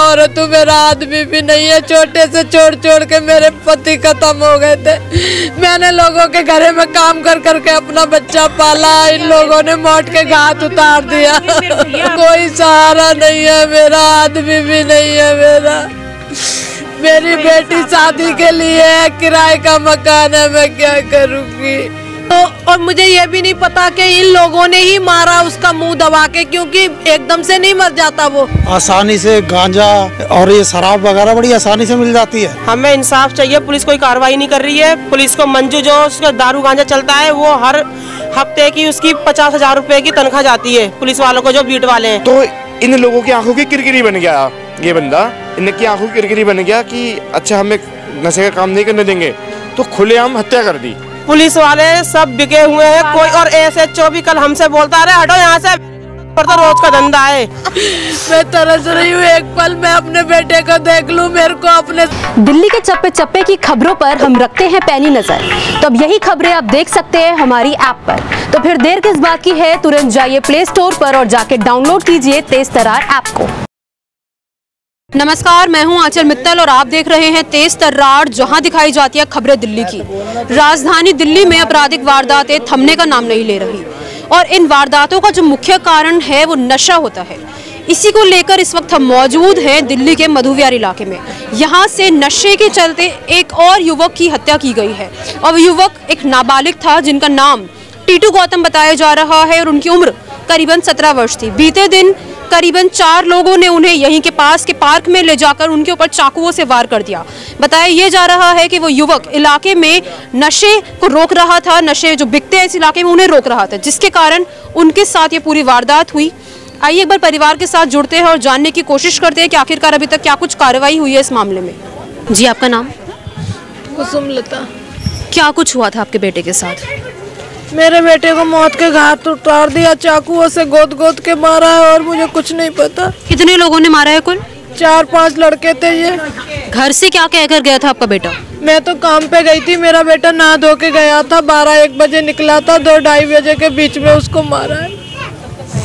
औरत हूँ, मेरा आदमी भी नहीं है। छोटे से छोड़ के मेरे पति खत्म हो गए थे। मैंने लोगों के घरे में काम कर करके अपना बच्चा पाला, इन लोगों ने मौत के घाट उतार दिया। कोई सहारा नहीं है, मेरा आदमी भी नहीं है। मेरी बेटी शादी के लिए किराए का मकान है, मैं क्या करूँगी। तो और मुझे ये भी नहीं पता कि इन लोगों ने ही मारा उसका मुंह दबा के, क्योंकि एकदम से नहीं मर जाता वो। आसानी से गांजा और ये शराब वगैरह बड़ी आसानी से मिल जाती है। हमें इंसाफ चाहिए, पुलिस कोई कार्रवाई नहीं कर रही है। पुलिस को मंजू जो उसका दारू गांजा चलता है वो हर हफ्ते की उसकी 50,000 रुपए की तनख्वाह जाती है पुलिस वालों को जो बीट वाले हैं। तो इन लोगों की आंखों की किरकिरी बन गया ये बंदा, इनकी आंखों की किरकिरी बन गया कि अच्छा हमें नशे का काम नहीं करने देंगे, तो खुलेआम हत्या कर दी। पुलिस वाले सब बिके हुए हैं कोई, और SHO भी कल हमसे बोलता रहे हटो यहाँ से, पर तो रोज का धंधा है। मैं तरस रही हूँ, एक पल मैं अपने बेटे को देख लूँ, मेरे को अपने। दिल्ली के चप्पे चप्पे की खबरों पर हम रखते हैं पैनी नजर, तो अब यही खबरें आप देख सकते हैं हमारी ऐप पर। तो फिर देर किस बात की है, तुरंत जाइए प्ले स्टोर पर और जाके डाउनलोड कीजिए तेज तर्रार ऐप को। नमस्कार, मैं हूं आंचल मित्तल और आप देख रहे हैं तेज तर्रार, जहां दिखाई जाती है खबरें दिल्ली की। राजधानी दिल्ली में आपराधिक वारदातें थमने का नाम नहीं ले रही और इन वारदातों का जो मुख्य कारण है वो नशा होता है। इसी को लेकर इस वक्त हम मौजूद हैं दिल्ली के मधुविहार इलाके में। यहाँ से नशे के चलते एक और युवक की हत्या की गई है और युवक एक नाबालिग था जिनका नाम टीटू गौतम बताया जा रहा है और उनकी उम्र करीबन 17 वर्ष थी। बीते दिन करीबन 4 लोगों ने उन्हें यहीं के पास के पार्क में ले जाकर उनके ऊपर चाकुओं से वार कर दिया। बताया ये जा रहा है कि वो युवक इलाके में नशे को रोक रहा था, नशे जो बिकते हैं इस इलाके में उन्हें रोक रहा था, जिसके कारण उनके साथ ये पूरी वारदात हुई। आइए एक बार परिवार के साथ जुड़ते हैं और जानने की कोशिश करते हैं कि आखिरकार अभी तक क्या कुछ कार्रवाई हुई है इस मामले में। जी, आपका नाम? कुसुमलता। क्या कुछ हुआ था आपके बेटे के साथ? मेरे बेटे को मौत के घाट उतार दिया, चाकुओं से गोद के मारा है और मुझे कुछ नहीं पता। कितने लोगों ने मारा है कुल? 4-5 लड़के थे ये। घर से क्या कहकर गया था आपका बेटा? मैं तो काम पे गई थी, मेरा बेटा नहा धो के गया था, 12-1 बजे निकला था, 2-2:30 बजे के बीच में उसको मारा है।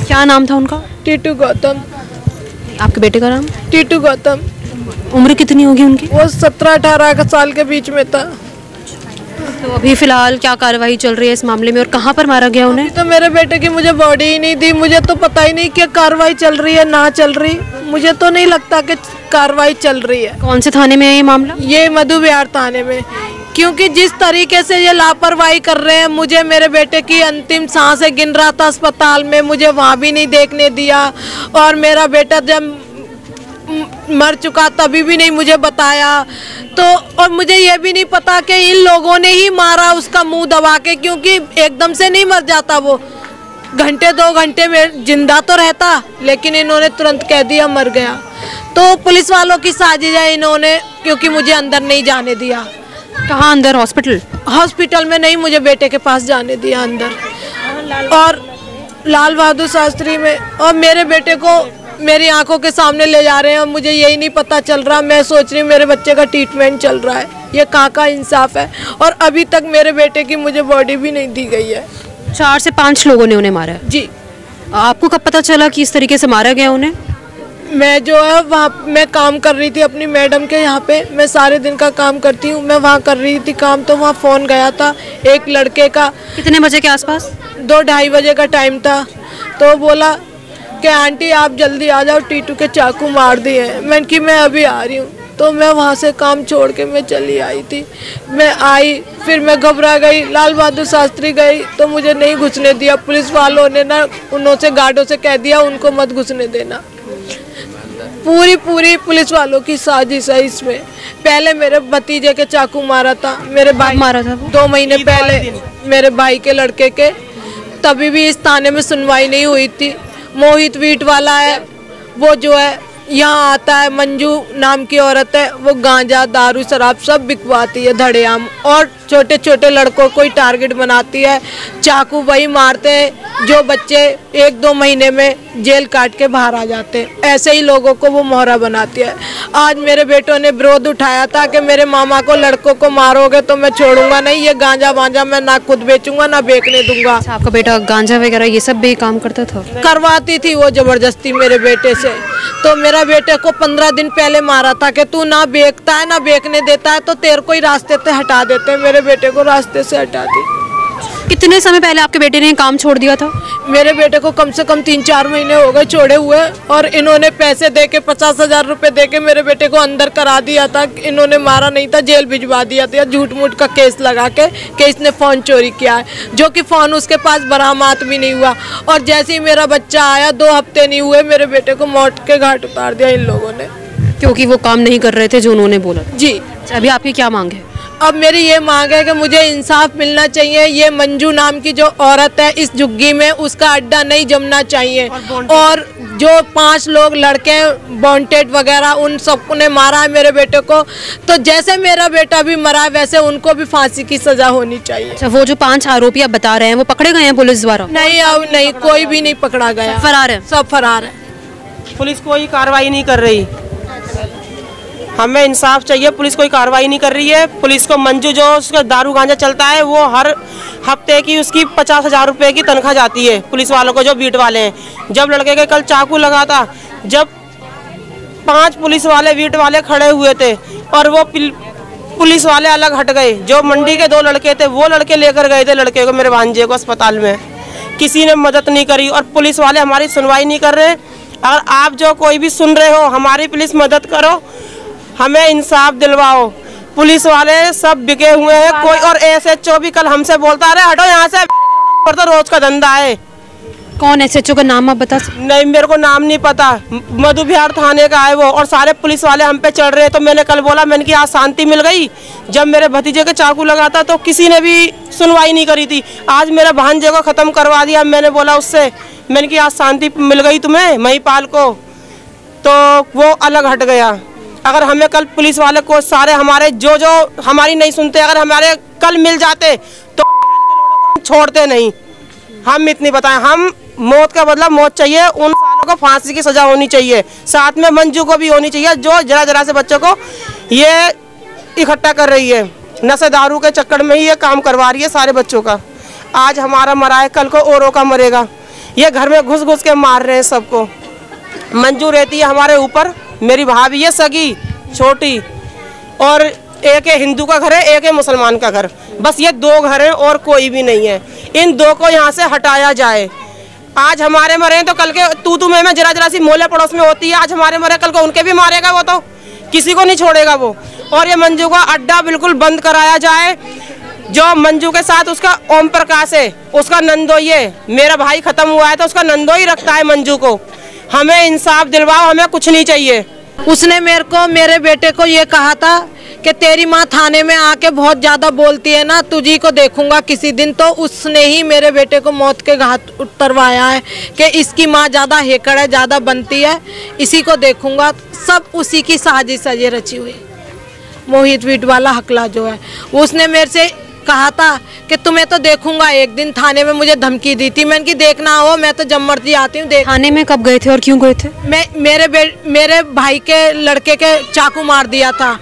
क्या नाम था उनका? टीटू गौतम। आपके बेटे का नाम? टीटू गौतम। उम्र कितनी होगी उनकी? वो 17-18 साल के बीच में था। तो अभी फिलहाल क्या कार्रवाई चल रही है इस मामले में और कहाँ पर मारा गया उन्हें? तो मेरे बेटे की मुझे बॉडी ही नहीं दी, मुझे तो पता ही नहीं कि कार्रवाई चल रही है ना चल रही। मुझे तो नहीं लगता कि कार्रवाई चल रही है। कौन से थाने में है ये मामला? ये मधुविहार थाने में, क्योंकि जिस तरीके से ये लापरवाही कर रहे हैं, मुझे मेरे बेटे की अंतिम सांसें गिन रहा था अस्पताल में, मुझे वहाँ भी नहीं देखने दिया और मेरा बेटा जब मर चुका तभी भी नहीं मुझे बताया। तो और मुझे ये भी नहीं पता कि इन लोगों ने ही मारा उसका मुंह दबा के, क्योंकि एकदम से नहीं मर जाता वो, घंटे 2 घंटे में जिंदा तो रहता, लेकिन इन्होंने तुरंत कह दिया मर गया। तो पुलिस वालों की साजिश है इन्होंने, क्योंकि मुझे अंदर नहीं जाने दिया। कहाँ अंदर? हॉस्पिटल? हॉस्पिटल में नहीं, मुझे बेटे के पास जाने दिया अंदर, और लाल बहादुर शास्त्री में। और मेरे बेटे को मेरी आंखों के सामने ले जा रहे हैं और मुझे यही नहीं पता चल रहा। मैं सोच रही हूँ मेरे बच्चे का ट्रीटमेंट चल रहा है, ये कहाँ का इंसाफ है। और अभी तक मेरे बेटे की मुझे बॉडी भी नहीं दी गई है। 4 से 5 लोगों ने उन्हें मारा है? जी। आपको कब पता चला कि इस तरीके से मारा गया उन्हें? मैं जो है वहाँ मैं काम कर रही थी अपनी मैडम के यहाँ पे, मैं सारे दिन का काम करती हूँ, मैं वहाँ कर रही थी काम, तो वहाँ फ़ोन गया था एक लड़के का। कितने बजे के आसपास? 2-2:30 बजे का टाइम था। तो बोला कि आंटी आप जल्दी आ जाओ, टीटू के चाकू मार दिए हैं। मैंने कि मैं अभी आ रही हूँ। तो मैं वहाँ से काम छोड़ के मैं चली आई थी। मैं आई, फिर मैं घबरा गई, लाल बहादुर शास्त्री गई तो मुझे नहीं घुसने दिया पुलिस वालों ने ना, उन्होंने गार्डों से कह दिया उनको मत घुसने देना। पूरी पुलिस वालों की साजिश है इसमें। पहले मेरे भतीजे के चाकू मारा था, मेरे भाई मारा था वो? 2 महीने पहले मेरे भाई के लड़के के, तभी भी इस थाने में सुनवाई नहीं हुई थी। मोहित वीट वाला है वो, जो है यहाँ आता है, मंजू नाम की औरत है, वो गांजा दारू शराब सब बिकवाती है धड़ेआम, और छोटे छोटे लड़कों को ही टारगेट बनाती है। चाकू वही मारते हैं जो बच्चे 1-2 महीने में जेल काट के बाहर आ जाते हैं, ऐसे ही लोगों को वो मोहरा बनाती है। आज मेरे बेटों ने विरोध उठाया था कि मेरे मामा को लड़कों को मारोगे तो मैं छोड़ूंगा नहीं, ये गांजा वांजा मैं ना खुद बेचूंगा ना बेचने दूंगा। अच्छा, आपका बेटा गांजा वगैरह ये सब भी काम करता था? करवाती थी वो जबरदस्ती मेरे बेटे से। तो मेरा बेटे को 15 दिन पहले मारा था कि तू ना बेचता है ना बेचने देता है तो तेरे को ही रास्ते से हटा देते हैं। मेरे बेटे को रास्ते से हटा दी। कितने समय पहले आपके बेटे ने काम छोड़ दिया था? मेरे बेटे को कम से कम 3-4 महीने हो गए छोड़े हुए, और इन्होंने पैसे दे के 50,000 रुपए दे के मेरे बेटे को अंदर करा दिया था। इन्होंने मारा नहीं था, जेल भिजवा दिया था झूठ मूठ का केस लगा के कि इसने फ़ोन चोरी किया है, जो कि फ़ोन उसके पास बरामद भी नहीं हुआ। और जैसे ही मेरा बच्चा आया 2 हफ्ते नहीं हुए मेरे बेटे को मौत के घाट उतार दिया इन लोगों ने, क्योंकि वो काम नहीं कर रहे थे जो उन्होंने बोला। जी। अभी आपकी क्या मांग है? अब मेरी ये मांग है कि मुझे इंसाफ मिलना चाहिए। ये मंजू नाम की जो औरत है इस झुग्गी में, उसका अड्डा नहीं जमना चाहिए। और जो 5 लोग लड़के बॉन्टेड वगैरह उन सबको ने मारा है मेरे बेटे को, तो जैसे मेरा बेटा भी मरा है वैसे उनको भी फांसी की सजा होनी चाहिए। अच्छा, वो जो 5 आरोपी आप बता रहे हैं वो पकड़े गए हैं पुलिस द्वारा? नहीं, अब नहीं, कोई भी नहीं पकड़ा गया, फरार है, सब फरार है। पुलिस कोई कार्रवाई नहीं कर रही, हमें इंसाफ चाहिए। पुलिस कोई कार्रवाई नहीं कर रही है। पुलिस को मंजू जो उसका दारू गांजा चलता है वो हर हफ्ते की उसकी 50,000 रुपये की तनख्वाह जाती है पुलिस वालों को जो बीट वाले हैं। जब लड़के के कल चाकू लगा था, जब 5 पुलिस वाले बीट वाले खड़े हुए थे और वो पुलिस वाले अलग हट गए, जो मंडी के 2 लड़के थे वो लड़के लेकर गए थे लड़के को, मेरे भांजे को अस्पताल में। किसी ने मदद नहीं करी और पुलिस वाले हमारी सुनवाई नहीं कर रहे। अगर आप जो कोई भी सुन रहे हो हमारी प्लीज मदद करो, हमें इंसाफ दिलवाओ। पुलिस वाले सब बिके हुए हैं कोई, और SHO भी कल हमसे बोलता है हटो यहाँ से, पर तो रोज का धंधा है। कौन SHO का नाम आप बता सकते? नहीं, मेरे को नाम नहीं पता। मधु बिहार थाने का है वो, और सारे पुलिस वाले हम पे चढ़ रहे हैं। तो मैंने कल बोला, मैंने कि आज शांति मिल गई। जब मेरे भतीजे के चाकू लगा था तो किसी ने भी सुनवाई नहीं करी थी। आज मेरे भांजे को खत्म करवा दिया। मैंने बोला उससे, मैंने कि आज शांति मिल गई तुम्हें महिपाल को, तो वो अलग हट गया। अगर हमें कल पुलिस वाले को सारे हमारे जो हमारी नहीं सुनते, अगर हमारे कल मिल जाते तो छोड़ते नहीं। हम इतनी बताएं, हम मौत का बदला मौत चाहिए, उन सालों को फांसी की सजा होनी चाहिए, साथ में मंजू को भी होनी चाहिए जो जरा जरा से बच्चों को ये इकट्ठा कर रही है, नशे दारू के चक्कर में ही ये काम करवा रही है सारे बच्चों का। आज हमारा मरा है, कल को औरों का मरेगा। ये घर में घुस घुस के मार रहे हैं सबको। मंजू रहती है हमारे ऊपर, मेरी भाभी है सगी छोटी, और एक है हिंदू का घर है, एक है मुसलमान का घर, बस ये 2 घर हैं और कोई भी नहीं है। इन 2 को यहाँ से हटाया जाए। आज हमारे मरे हैं तो कल के तू मैं जरा जरा सी मोहल्ले पड़ोस में होती है, आज हमारे मरे कल को उनके भी मारेगा वो, तो किसी को नहीं छोड़ेगा वो। और ये मंजू का अड्डा बिल्कुल बंद कराया जाए। जो मंजू के साथ उसका ओम प्रकाश है, उसका नंदोई है, मेरा भाई खत्म हुआ है तो उसका नंदोई रखता है मंजू को। हमें इंसाफ दिलवाओ, हमें कुछ नहीं चाहिए। उसने मेरे बेटे को ये कहा था कि तेरी माँ थाने में आके बहुत ज्यादा बोलती है ना, तुझी को देखूंगा किसी दिन। तो उसने ही मेरे बेटे को मौत के घाट उतरवाया है कि इसकी माँ ज्यादा हेकड़ है, ज्यादा बनती है, इसी को देखूंगा। सब उसी की साजिश है ये रची हुई। मोहित वीट वाला हकला जो है, उसने मेरे से कहा था कि तुम्हें तो देखूंगा एक दिन। थाने में मुझे धमकी दी थी, मैंने कि देखना हो, मैं तो जब मर्जी आती हूँ। थाने में कब गए थे और क्यों गए थे? मेरे भाई के लड़के के चाकू मार दिया था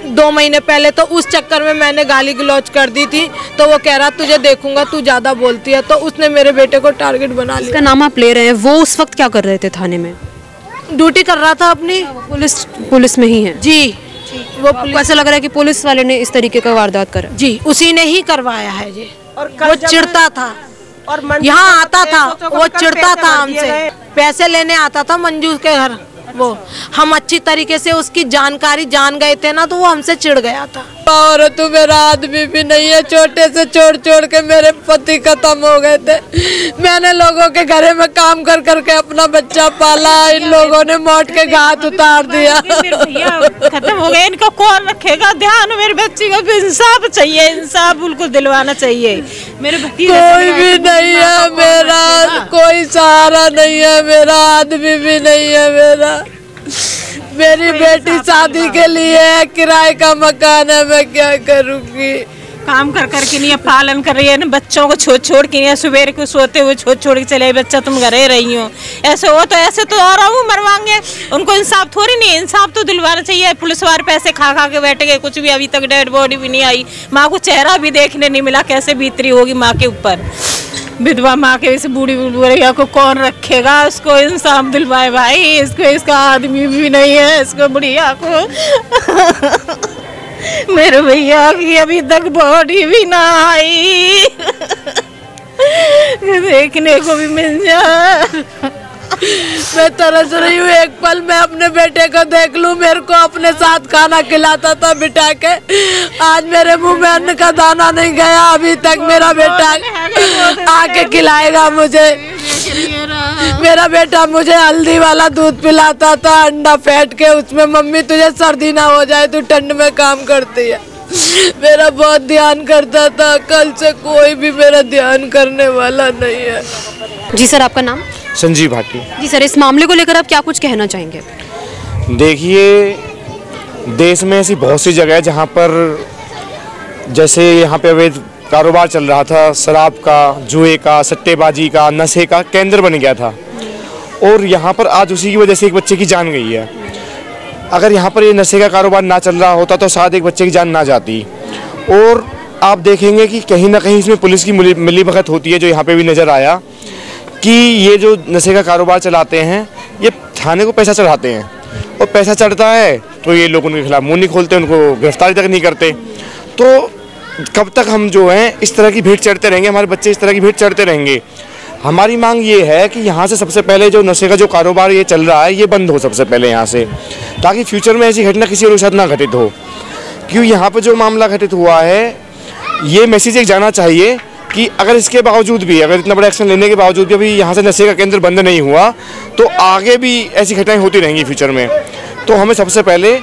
2 महीने पहले, तो उस चक्कर में मैंने गाली गलौज कर दी थी। तो वो कह रहा तुझे देखूंगा, तू ज्यादा बोलती है, तो उसने मेरे बेटे को टारगेट बना लिया। इसका नाम आप ले रहे हैं, वो उस वक्त क्या कर रहे थे थाने में? ड्यूटी कर रहा था अपनी। पुलिस में ही है जी। वो ऐसा लग रहा है कि पुलिस वाले ने इस तरीके का वारदात करा। जी, उसी ने ही करवाया है ये। और वो चिढ़ता था और यहाँ आता था, वो चिढ़ता था हमसे, पैसे लेने आता था मंजू के घर। वो हम अच्छी तरीके से उसकी जानकारी जान गए थे ना, तो वो हमसे चिढ़ गया था। और तू मेरा आदमी भी नहीं है, छोटे से छोड़ के मेरे पति खत्म हो गए थे। मैंने लोगों के घरे में काम कर करके अपना बच्चा पाला, इन लोगों ने मौत के घाट उतार दिया। खत्म हो गए, इनको कौन रखेगा ध्यान? मेरे बच्ची को भी इंसाफ चाहिए, इंसाफ बिल्कुल दिलवाना चाहिए। मेरे कोई भी नहीं है मेरा, कोई सहारा नहीं है मेरा, आदमी भी नहीं है मेरा। मेरी बेटी शादी के लिए किराए का मकान है, मैं क्या करूँगी? काम कर करके नहीं पालन कर रही है ना, बच्चों को छोड़ छोड़ के नहीं, सुबह को सोते हुए छोड़ छोड़ के चले बच्चा तुम घर ही रही हो, ऐसे हो तो ऐसे तो और मरवाएंगे। उनको इंसाफ थोड़ी नहीं, इंसाफ तो दिलवाना चाहिए। पुलिस वाले पैसे खा खा के बैठ गए, कुछ भी अभी तक डेड बॉडी भी नहीं आई, माँ को चेहरा भी देखने नहीं मिला, कैसे बीतरी होगी माँ के ऊपर। विधवा माँ के इस बूढ़ी बुढ़िया को कौन रखेगा, उसको इंसाफ दिलवाए भाई, इसको इसका आदमी भी नहीं है, इसको बुढ़िया को मेरे भैया की अभी तक बॉडी भी ना आई, देखने को भी मिल जाए। मैं तरस रही हूँ, एक पल मैं अपने बेटे को देख लूं। मेरे को अपने साथ खाना खिलाता था बिठा के, आज मेरे मुंह में अन्न का दाना नहीं गया अभी तक। मेरा बेटा आके खिलाएगा मुझे। मेरा बेटा मुझे हल्दी वाला दूध पिलाता था, अंडा फेंट के उसमें, मम्मी तुझे सर्दी ना हो जाए, तू ठंड में काम करती है। मेरा बहुत ध्यान करता था, कल से कोई भी मेरा ध्यान करने वाला नहीं है। जी सर, आपका नाम? संजीव भाटी। जी सर, इस मामले को लेकर आप क्या कुछ कहना चाहेंगे? देखिए, देश में ऐसी बहुत सी जगह है जहाँ पर, जैसे यहाँ पे अवैध कारोबार चल रहा था, शराब का, जुए का, सट्टेबाजी का, नशे का केंद्र बन गया था, और यहाँ पर आज उसी की वजह से एक बच्चे की जान गई है। अगर यहाँ पर ये नशे का कारोबार ना चल रहा होता तो शायद एक बच्चे की जान ना जाती। और आप देखेंगे कि कहीं ना कहीं इसमें पुलिस की मिलीभगत होती है, जो यहाँ पे भी नज़र आया कि ये जो नशे का कारोबार चलाते हैं ये थाने को पैसा चढ़ाते हैं, और पैसा चढ़ता है तो ये लोग उनके खिलाफ मुंह नहीं खोलते, उनको गिरफ्तारी तक नहीं करते। तो कब तक हम जो हैं इस तरह की भीड़ चढ़ते रहेंगे, हमारे बच्चे इस तरह की भीड़ चढ़ते रहेंगे? हमारी मांग ये है कि यहाँ से सबसे पहले जो नशे का जो कारोबार ये चल रहा है ये बंद हो सबसे पहले यहाँ से, ताकि फ्यूचर में ऐसी घटना किसी और के साथ ना घटित हो। क्यों यहाँ पर जो मामला घटित हुआ है, ये मैसेज एक जाना चाहिए कि अगर इसके बावजूद भी, अगर इतना बड़ा एक्शन लेने के बावजूद भी अभी यहाँ से नशे का केंद्र बंद नहीं हुआ तो आगे भी ऐसी घटनाएं होती रहेंगी फ्यूचर में। तो हमें सबसे पहले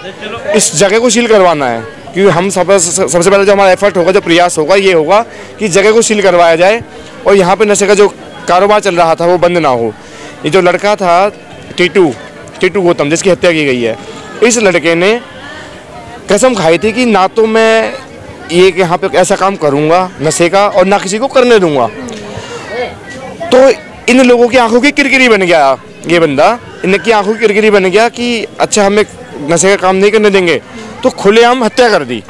इस जगह को सील करवाना है, क्योंकि हम सबसे पहले जो हमारा एफर्ट होगा, जो प्रयास होगा, ये होगा कि जगह को सील करवाया जाए और यहाँ पे नशे का जो कारोबार चल रहा था वो बंद ना हो। ये जो लड़का था टीटू गौतम, जिसकी हत्या की गई है, इस लड़के ने कसम खाई थी कि ना तो मैं ये यहाँ पे ऐसा काम करूँगा नशे का, और ना किसी को करने दूंगा। तो इन लोगों की आंखों की किरकिरी बन गया ये बंदा, इनकी आंखों की किरकिरी बन गया कि अच्छा हमें नशे का काम नहीं करने देंगे, तो खुलेआम हत्या कर दी।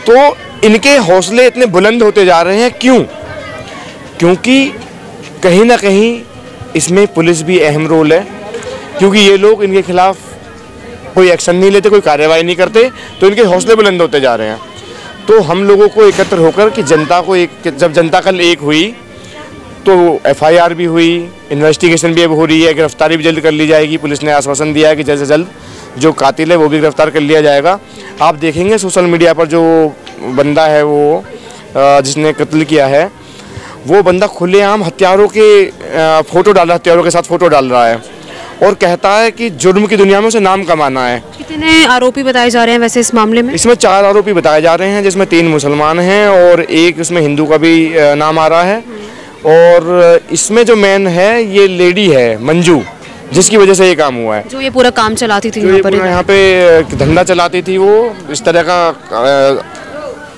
तो इनके हौसले इतने बुलंद होते जा रहे हैं, क्यों? क्योंकि कहीं ना कहीं इसमें पुलिस भी अहम रोल है, क्योंकि ये लोग इनके खिलाफ कोई एक्शन नहीं लेते, कोई कार्रवाई नहीं करते, तो इनके हौसले बुलंद होते जा रहे हैं। तो हम लोगों को एकत्र होकर कि जनता को जब जनता कल एक हुई तो FIR भी हुई, इन्वेस्टिगेशन भी अब हो रही है, गिरफ्तारी भी जल्द कर ली जाएगी। पुलिस ने आश्वासन दिया है कि जल्द से जल्द जो कातिल है वो भी गिरफ्तार कर लिया जाएगा। आप देखेंगे सोशल मीडिया पर जो बंदा है वो जिसने कत्ल किया है, वो बंदा खुलेआम हथियारों के फ़ोटो डाल रहा है, हथियारों के साथ फ़ोटो डाल रहा है और कहता है कि जुर्म की दुनिया में उसे नाम कमाना है। कितने आरोपी बताए जा रहे हैं वैसे इस मामले में? इसमें 4 आरोपी बताए जा रहे हैं, जिसमें 3 मुसलमान हैं और एक इसमें हिंदू का भी नाम आ रहा है। और इसमें जो मेन है ये लेडी है मंजू, जिसकी वजह से ये काम हुआ है, जो ये पूरा काम चलाती थी यहाँ पे धंधा चलाती थी। वो इस तरह का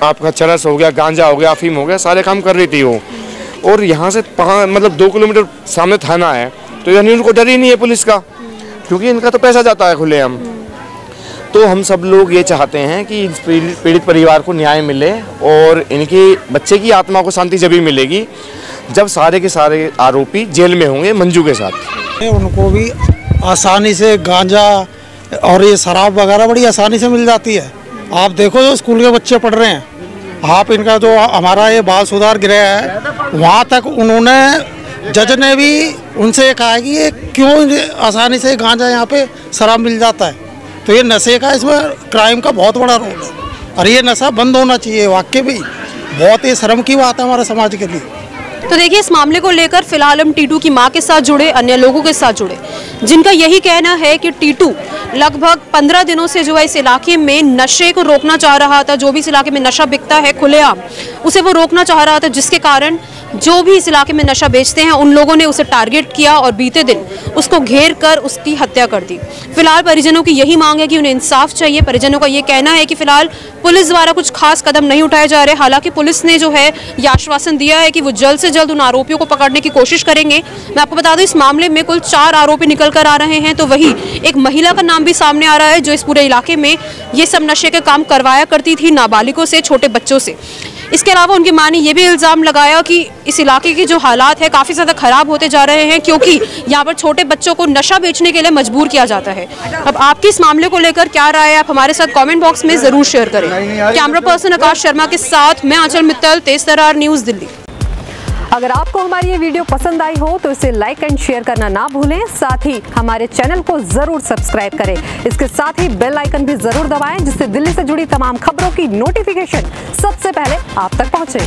आपका चरस हो गया, गांजा हो गया, अफीम हो गया, सारे काम कर रही थी वो। और यहाँ से 2 किलोमीटर सामने थाना है, तो यानी उनको डर ही नहीं है पुलिस का, क्योंकि इनका तो पैसा जाता है खुलेआम। तो हम सब लोग ये चाहते हैं कि पीड़ित परिवार को न्याय मिले और इनके बच्चे की आत्मा को शांति जब भी मिलेगी जब सारे के सारे आरोपी जेल में होंगे मंजू के साथ। उनको भी आसानी से गांजा और ये शराब वगैरह बड़ी आसानी से मिल जाती है। आप देखो जो स्कूल के बच्चे पढ़ रहे हैं, आप इनका जो हमारा ये बाल सुधार गृह है, वहाँ तक उन्होंने, जज ने भी उनसे कहा है कि ये क्यों आसानी से गांजा यहाँ पे शराब मिल जाता है। तो ये नशे का, इसमें क्राइम का बहुत बड़ा रोल है और ये नशा बंद होना चाहिए। वाकई भी बहुत ही शर्म की बात है हमारे समाज के लिए। तो देखिए, इस मामले को लेकर फिलहाल हम टीटू की मां के साथ जुड़े, अन्य लोगों के साथ जुड़े, जिनका यही कहना है कि टीटू लगभग 15 दिनों से जो है इस इलाके में नशे को रोकना चाह रहा था। जो भी इस इलाके में नशा बिकता है खुलेआम, उसे वो रोकना चाह रहा था, जिसके कारण जो भी इस इलाके में नशा बेचते हैं उन लोगों ने उसे टारगेट किया और बीते दिन उसको घेर कर उसकी हत्या कर दी। फिलहाल परिजनों की यही मांग है कि उन्हें इंसाफ चाहिए। परिजनों का ये कहना है कि फिलहाल पुलिस द्वारा कुछ खास कदम नहीं उठाए जा रहे। हालांकि पुलिस ने जो है ये आश्वासन दिया है कि वो जल्द से जल्द उन आरोपियों को पकड़ने की कोशिश करेंगे। मैं आपको बता दूं इस मामले में कुल 4 आरोपी निकल कर आ रहे हैं, तो वही एक महिला का नाम भी सामने आ रहा है जो इस पूरे इलाके में ये सब नशे के काम करवाया करती थी नाबालिगों से, छोटे बच्चों से। इसके अलावा उनकी मां ने यह भी इल्ज़ाम लगाया कि इस इलाके के जो हालात है काफ़ी ज़्यादा ख़राब होते जा रहे हैं क्योंकि यहाँ पर छोटे बच्चों को नशा बेचने के लिए मजबूर किया जाता है। अब आपकी इस मामले को लेकर क्या राय है, आप हमारे साथ कमेंट बॉक्स में ज़रूर शेयर करें। कैमरा पर्सन आकाश शर्मा के साथ मैं आंचल मित्तल, तेज तर्रार न्यूज़, दिल्ली। अगर आपको हमारी ये वीडियो पसंद आई हो तो इसे लाइक एंड शेयर करना ना भूलें। साथ ही हमारे चैनल को जरूर सब्सक्राइब करें। इसके साथ ही बेल आइकन भी जरूर दबाएं जिससे दिल्ली से जुड़ी तमाम खबरों की नोटिफिकेशन सबसे पहले आप तक पहुंचे।